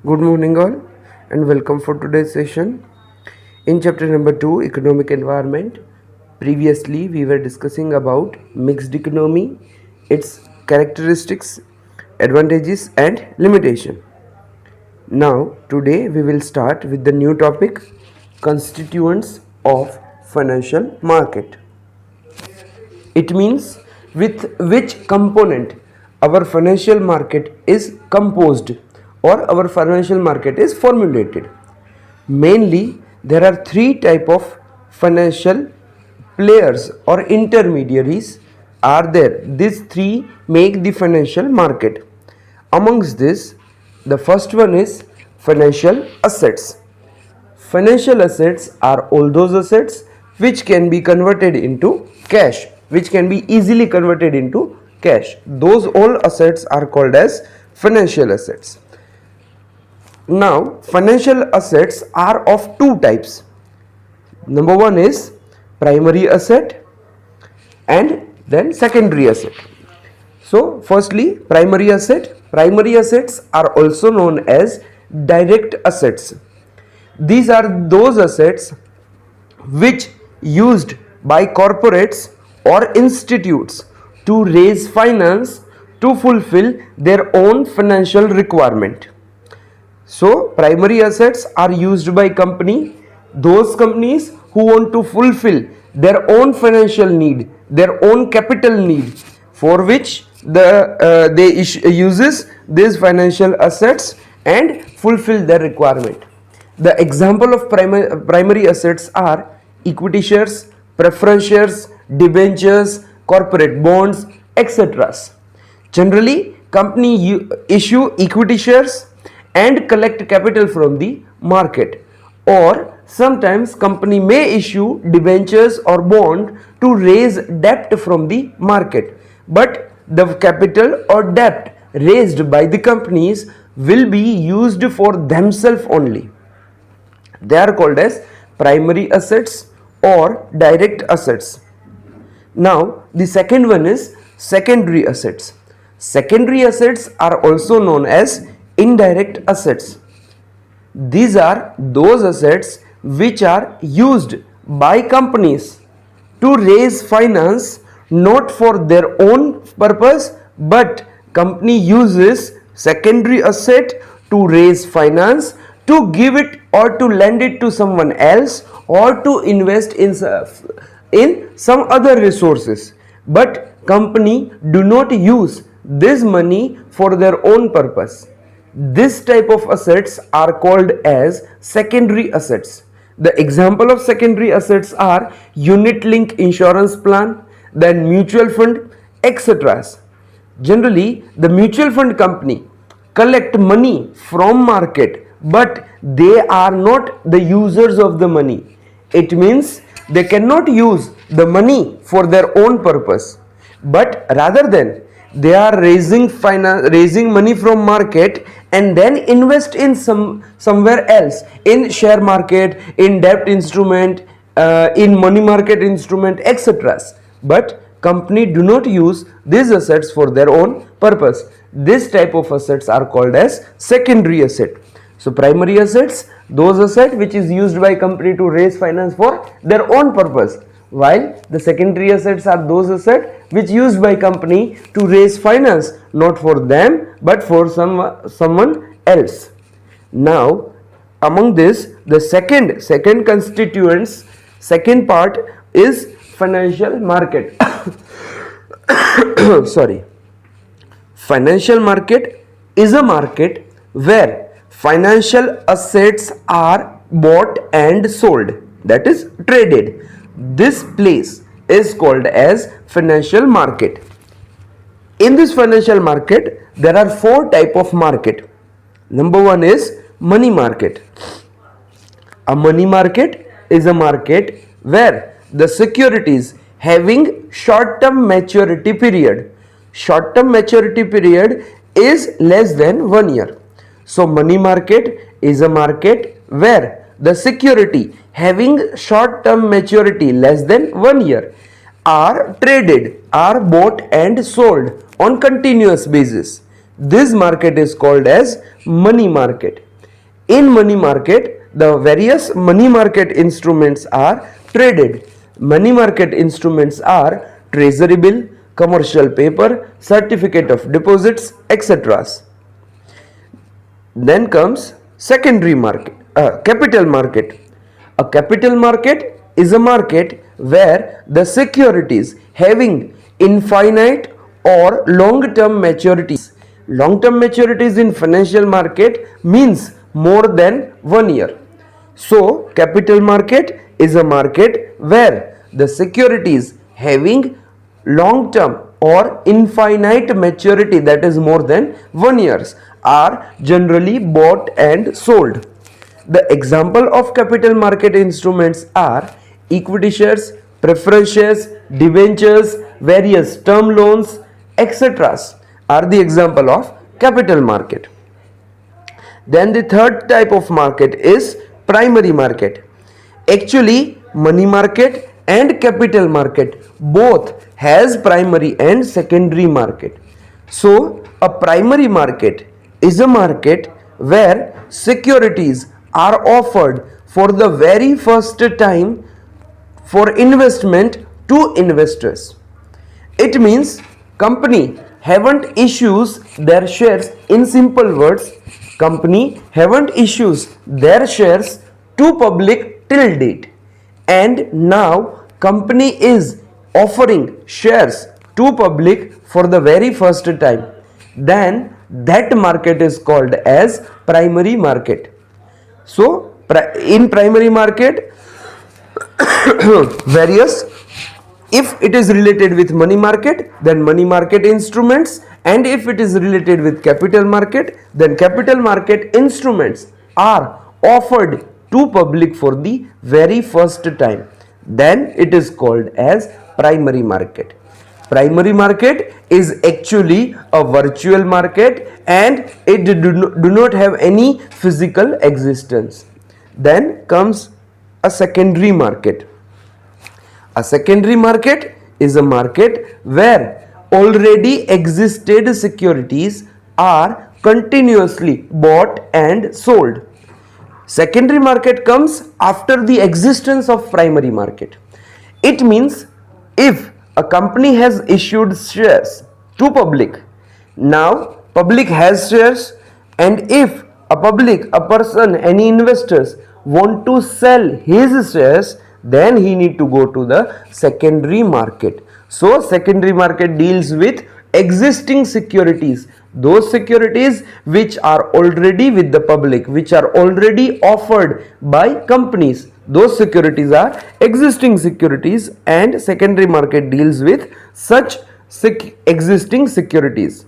Good morning, all, and welcome for today's session. In chapter number 2, Economic Environment, previously we were discussing about mixed economy, its characteristics, advantages, and limitation. Now, today we will start with the new topic constituents of financial market. It means with which component our financial market is composed or our financial market is formulated. Mainly, there are three type of financial players or intermediaries are there. These three make the financial market. Amongst this, the first one is financial assets. Financial assets are all those assets which can be converted into cash, which can be easily converted into cash. Those all assets are called as financial assets. Now, financial assets are of two types. Number one is primary asset and then secondary asset. So, firstly, primary asset. Primary assets are also known as direct assets. These are those assets which used by corporates or institutes to raise finance to fulfill their own financial requirement. So primary assets are used by those companies who want to fulfill their own financial need, their own capital need, for which they uses these financial assets and fulfill their requirement. The example of primary assets are equity shares, preference shares, debentures, corporate bonds, etc. Generally, company issue equity shares and collect capital from the market, or sometimes company may issue debentures or bond to raise debt from the market, but the capital or debt raised by the companies will be used for themselves only. They are called as primary assets or direct assets. Now, the second one is secondary assets. Secondary assets are also known as indirect assets. These are those assets which are used by companies to raise finance not for their own purpose, but company uses secondary asset to raise finance, to give it or to lend it to someone else, or to invest in some other resources, but company do not use this money for their own purpose. This type of assets are called as secondary assets. The example of secondary assets are unit link insurance plan, then mutual fund, etc. Generally, the mutual fund company collect money from market, but they are not the users of the money. It means they cannot use the money for their own purpose, but rather than they are raising money from market and then invest in somewhere else, in share market, in debt instrument, in money market instrument, etc. But company do not use these assets for their own purpose. This type of assets are called as secondary asset. So primary assets, those assets which is used by company to raise finance for their own purpose, while the secondary assets are those assets which used by company to raise finance not for them but for someone else. Now, among this, the second constituents, second part is financial market. Sorry. Financial market is a market where financial assets are bought and sold, that is traded. This place is called as financial market. In this financial market, there are four type of market. Number one is money market. A money market is a market where the securities having short-term maturity period. Short-term maturity period is less than 1 year. So money market is a market where the security having short-term maturity less than 1 year are traded, are bought and sold on continuous basis. This market is called as money market. In money market, the various money market instruments are traded. Money market instruments are treasury bill, commercial paper, certificate of deposits, etc. Then comes secondary market, capital market. A capital market is a market where the securities having infinite or long-term maturities. Long-term maturities in financial market means more than 1 year. So, capital market is a market where the securities having long term or infinite maturity, that is more than 1 year, are generally bought and sold. The example of capital market instruments are equity shares, preference shares, debentures, various term loans, etc. are the example of capital market. Then the third type of market is primary market. Actually, money market and capital market both has primary and secondary market. So, a primary market is a market where securities are offered for the very first time for investment to investors. It means company haven't issues their shares, in simple words, company haven't issues their shares to public till date, and now company is offering shares to public for the very first time. Then that market is called as primary market. So in primary market, various, if it is related with money market, then money market instruments, and if it is related with capital market, then capital market instruments are offered to public for the very first time. Then it is called as primary market. Primary market is actually a virtual market and it do not have any physical existence. Then comes a secondary market. A secondary market is a market where already existed securities are continuously bought and sold. Secondary market comes after the existence of primary market. It means if a company has issued shares to public, now public has shares, and if a person, any investors want to sell his shares, then he need to go to the secondary market. So secondary market deals with existing securities, those securities which are already with the public, which are already offered by companies. Those securities are existing securities, and secondary market deals with such existing securities.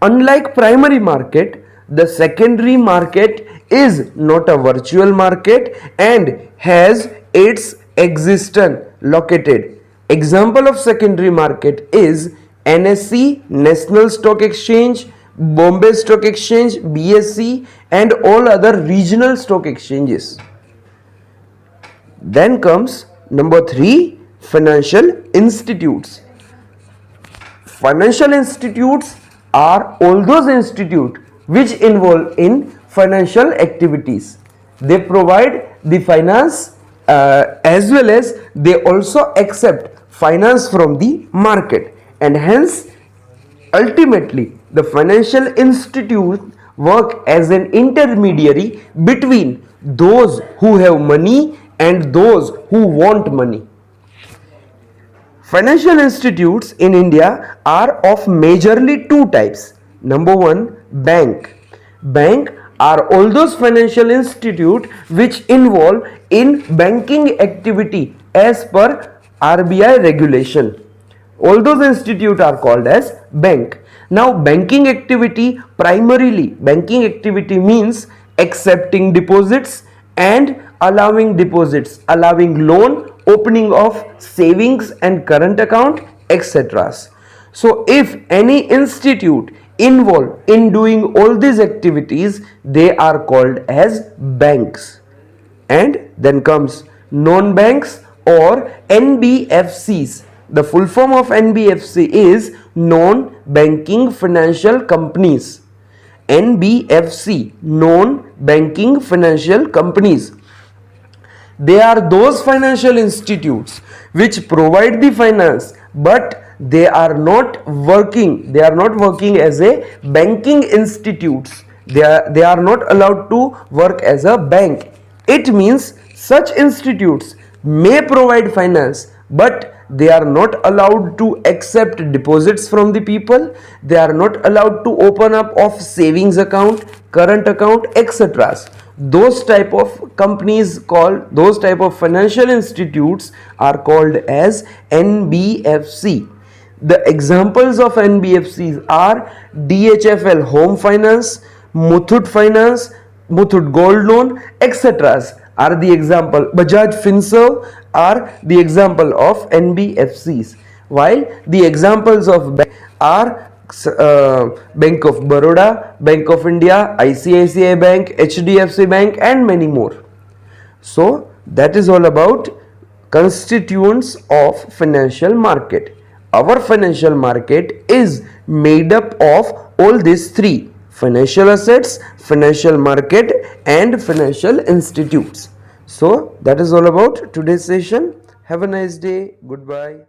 Unlike primary market, the secondary market is not a virtual market and has its existence located. Example of secondary market is NSE, National Stock Exchange, Bombay Stock Exchange, BSE, and all other regional stock exchanges. Then comes number 3, financial institutes. Financial institutes are all those institutes which involve in financial activities. They provide the finance as well as they also accept finance from the market, and hence ultimately the financial institute work as an intermediary between those who have money and those who want money. Financial institutes in India are of majorly two types. Number 1, bank. Bank are all those financial institutes which involve in banking activity as per RBI regulation. All those institutes are called as bank. Now banking activity, primarily banking activity means accepting deposits and allowing deposits, allowing loan, opening of savings and current account, etc. So if any institute involved in doing all these activities, they are called as banks. And then comes non-banks or NBFCs. The full form of NBFC is non-banking financial companies. NBFC, non-banking financial companies. They are those financial institutes which provide the finance, but they are not working as a banking institutes. They are not allowed to work as a bank. It means such institutes may provide finance, but they are not allowed to accept deposits from the people. They are not allowed to open up of savings account, current account, etc. Those type of companies, called those type of financial institutes, are called as NBFC. The examples of NBFCs are DHFL Home Finance, Muthoot Finance, Muthoot Gold Loan, etc. are the example. Bajaj Finserv are the example of NBFCs, while the examples of bank are Bank of Baroda, Bank of India, ICICI Bank, HDFC Bank, and many more. So that is all about constituents of financial market. Our financial market is made up of all these three: financial assets, financial market, and financial institutes. So that is all about today's session. Have a nice day. Goodbye.